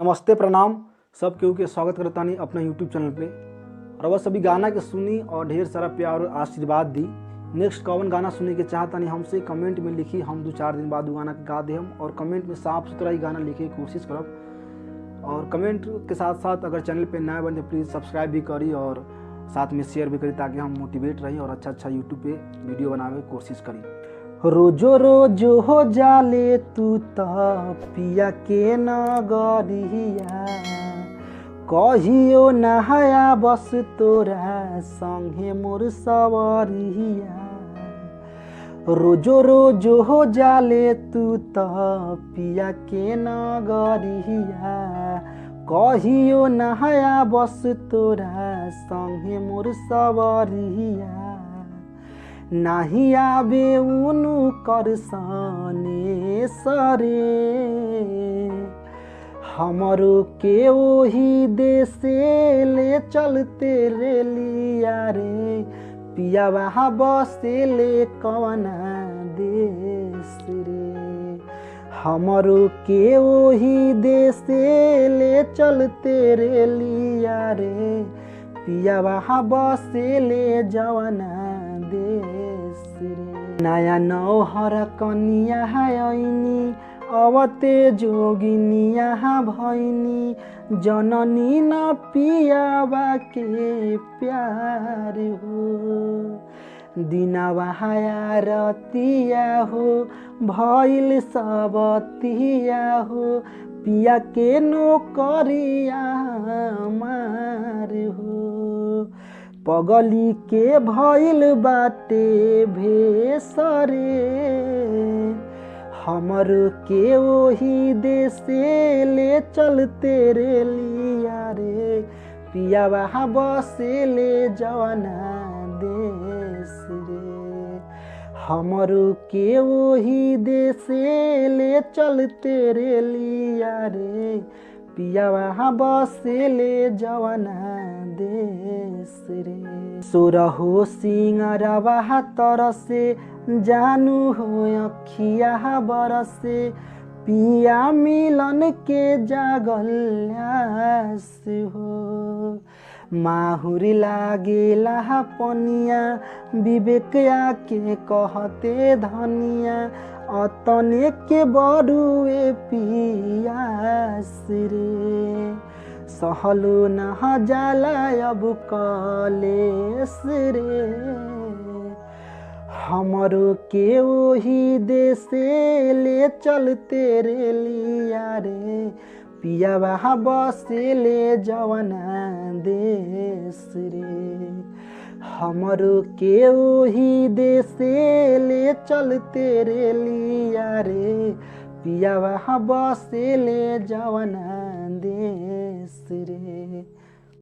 नमस्ते प्रणाम सब केहू के स्वागत करता नहीं अपना यूट्यूब चैनल पे। और बस अभी गाना के सुनी और ढेर सारा प्यार और आशीर्वाद दी। नेक्स्ट कौन गाना सुनने के चाहता नहीं हमसे कमेंट में लिखी, हम 2-4 दिन बाद गाना गा दे हम। और कमेंट में साफ सुथरा ही गाना लिखे की कोशिश करब। और कमेंट के साथ साथ अगर चैनल पे नया बने तो प्लीज़ सब्सक्राइब भी करी और साथ में शेयर भी करी ताकि हम मोटिवेट रही और अच्छा यूट्यूब पे वीडियो बनावे की कोशिश करी। रोजो रोजो हो जाले तू त पिया के नगरिया, कहियो नहाया बस तोरा संगे मोर सवरिया। रोजो रोजो हो जाले तू त पिया के नगरिया, कहियो नहाया बस तोरा संगे मोर सवरिया। नाही आवे उनु करसने सरे, हमरो के ओही देशे ले चलते रे लिया रे। पिया वहाँ बसे ले कवना देश रे, हमरो के ओही देशे ले चलते रे लिया रे। पिया वहाँ बसे ले जवना देश रे। नया नौहर कनिया आईनी, अवते जोगिनिया भैनी, जननी न पियावा के प्यार हो। दिनवा रतिया हो भइल सबतिया हो, पिया के नौकरिया मार हो। पगली के भइल बाटे भेसरे, हमर के ओही देशे ले चलते रे लिया रे। पिया वहाँ बसे ले जवना देश रे, हमर के ओही देशे ले चलते रे लिया रे। पिया वहाँ बसे ले जवना देश रे। सोरहो सिंगरवा तरसे, जानू हो अखिया बरसे, पिया मिलन के जागल आस हो। माहुरी लागेला पनिया, विवेक आके कहते धनिया, अतने के बरुए पियास रे। सहलो न जाला अब कलेस रे, हमरो के ओही देशे ले चलते रे लिया रे। पिया वहाँ बसे ले जवना देश रे, हमरो के ओही देशे ले चलते रे लिया रे। पिया वहाँ बसे ले जवना देश रे।